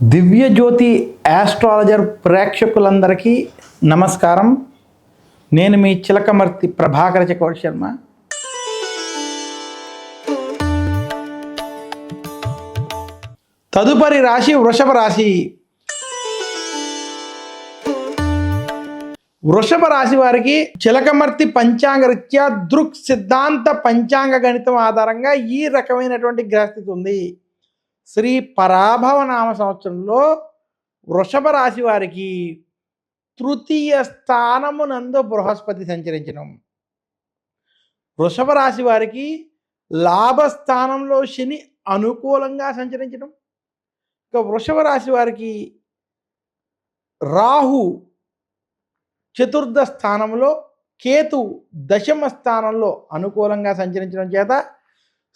Divya Jyothi astrologer ప్రేక్షకులందరికీ నమస్కారం. నేను మీ చిలకమర్తి ప్రభాకర చక్రవర్తి శర్మ. తదుపరి రాశి వృషభ రాశి. వృషభ రాశి వారికి చిలకమర్తి పంచాంగ రీత్యా దృక్ సిద్ధాంత పంచాంగ గణితం ఆధారంగా ఈ రకమైనటువంటి గ్రహస్థితి ఉంది. శ్రీ పరాభవ నామ సంవత్సరంలో వృషభ రాశి వారికి తృతీయ స్థానమునందు బృహస్పతి సంచరించడం, వృషభ రాశి వారికి లాభస్థానంలో శని అనుకూలంగా సంచరించడం, ఇక వృషభ రాశి వారికి రాహు చతుర్థ స్థానంలో, కేతు దశమ స్థానంలో అనుకూలంగా సంచరించడం చేత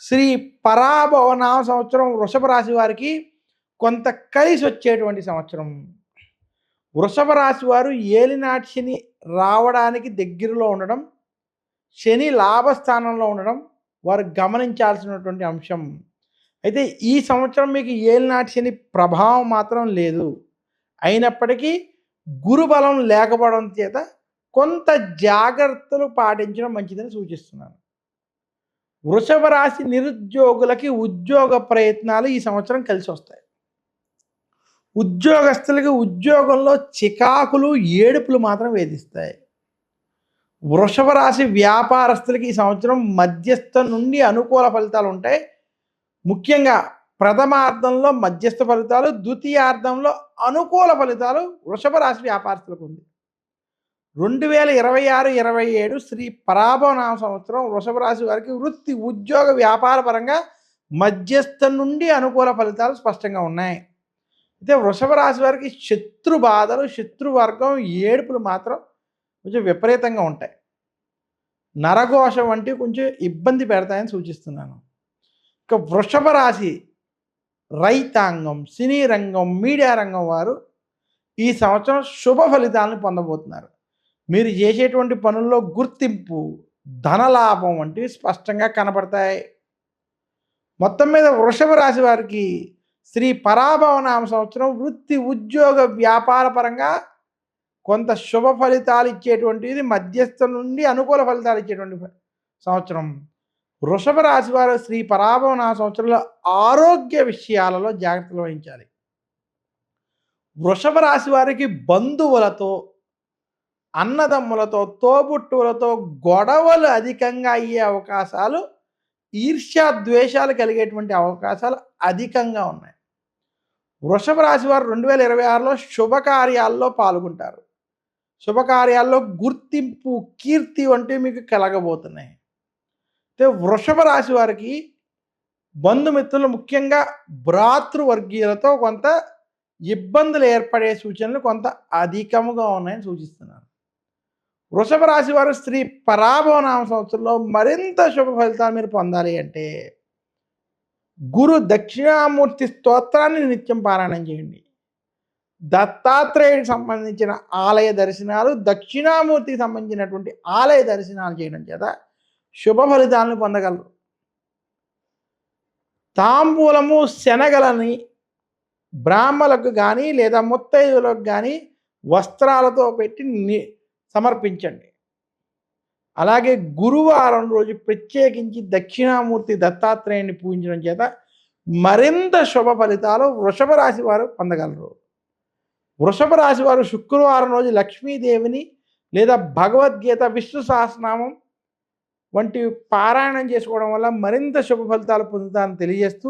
శ్రీ పరాభవ నామ సంవత్సరం వృషభ రాశి వారికి కొంత కలిసి వచ్చేటువంటి సంవత్సరం. వృషభ రాశి వారు ఏలినాటి శని రావడానికి దగ్గరలో ఉండడం, శని లాభస్థానంలో ఉండడం వారు గమనించాల్సినటువంటి అంశం. అయితే ఈ సంవత్సరం మీకు ఏలినాటి శని ప్రభావం మాత్రం లేదు. అయినప్పటికీ గురుబలం లేకపోవడం చేత కొంత జాగ్రత్తలు పాటించడం మంచిదని సూచిస్తున్నాను. వృషభ రాశి నిరుద్యోగులకి ఉద్యోగ ప్రయత్నాలు ఈ సంవత్సరం కలిసి వస్తాయి. ఉద్యోగస్తులకి ఉద్యోగంలో చికాకులు ఏడుపులు మాత్రం వేధిస్తాయి. వృషభ రాశి వ్యాపారస్తులకి ఈ సంవత్సరం మధ్యస్థ నుండి అనుకూల ఫలితాలు ఉంటాయి. ముఖ్యంగా ప్రథమార్థంలో మధ్యస్థ ఫలితాలు, ద్వితీయార్థంలో అనుకూల ఫలితాలు వృషభ రాశి వ్యాపారస్తులకు ఉంది. 2026-27 శ్రీ పరాభవ నామ సంవత్సరం వృషభ రాశి వారికి వృత్తి, ఉద్యోగ, వ్యాపార పరంగా మధ్యస్థ నుండి అనుకూల ఫలితాలు స్పష్టంగా ఉన్నాయి. అయితే వృషభ రాశి వారికి శత్రు బాధలు, శత్రువర్గం ఏడుపులు మాత్రం కొంచెం విపరీతంగా ఉంటాయి. నరఘోష వంటివి కొంచెం ఇబ్బంది పెడతాయని సూచిస్తున్నాను. ఇక వృషభ రాశి రైతాంగం, సినీ రంగం, మీడియా రంగం వారు ఈ సంవత్సరం శుభ ఫలితాలను పొందబోతున్నారు. మీరు చేసేటువంటి పనుల్లో గుర్తింపు, ధనలాభం వంటివి స్పష్టంగా కనపడతాయి. మొత్తం మీద వృషభ రాశి వారికి శ్రీ పరాభవ నామ సంవత్సరం వృత్తి, ఉద్యోగ, వ్యాపార పరంగా కొంత శుభ ఫలితాలు ఇచ్చేటువంటిది, మధ్యస్థ నుండి అనుకూల ఫలితాలు ఇచ్చేటువంటి సంవత్సరం. వృషభ రాశి వారు శ్రీ పరాభవ నామ సంవత్సరంలో ఆరోగ్య విషయాలలో జాగ్రత్తలు వహించాలి. వృషభ రాశి వారికి బంధువులతో, అన్నదమ్ములతో, తోబుట్టువులతో గొడవలు అధికంగా అయ్యే అవకాశాలు, ఈర్ష్యా ద్వేషాలు కలిగేటువంటి అవకాశాలు అధికంగా ఉన్నాయి. వృషభ రాశి వారు 2026లో శుభకార్యాల్లో పాల్గొంటారు. శుభకార్యాల్లో గుర్తింపు, కీర్తి వంటివి మీకు కలగబోతున్నాయి. అయితే వృషభ రాశి వారికి బంధుమిత్రులు, ముఖ్యంగా భ్రాతృవర్గీయులతో కొంత ఇబ్బందులు ఏర్పడే సూచనలు కొంత అధికముగా ఉన్నాయని సూచిస్తున్నాను. వృషభ రాశి వారు శ్రీ పరాభవ నామ సంవత్సరంలో మరింత శుభ ఫలితాలు మీరు పొందాలి అంటే గురు దక్షిణామూర్తి స్తోత్రాన్ని నిత్యం పారాయణం చేయండి. దత్తాత్రేయుడికి సంబంధించిన ఆలయ దర్శనాలు, దక్షిణామూర్తికి సంబంధించినటువంటి ఆలయ దర్శనాలు చేయడం చేత శుభ ఫలితాలను పొందగలరు. తాంబూలము, శనగలని బ్రాహ్మలకు కానీ లేదా ముత్తైదులకు కానీ వస్త్రాలతో పెట్టి సమర్పించండి. అలాగే గురువారం రోజు ప్రత్యేకించి దక్షిణామూర్తి దత్తాత్రేయుని పూజించడం చేత మరింత శుభ ఫలితాలు వృషభ రాశి వారు పొందగలరు. వృషభ రాశి వారు శుక్రవారం రోజు లక్ష్మీదేవిని లేదా భగవద్గీత, విష్ణు సహస్రనామం వంటి పారాయణం చేసుకోవడం వల్ల మరింత శుభ ఫలితాలు పొందుతారని తెలియజేస్తూ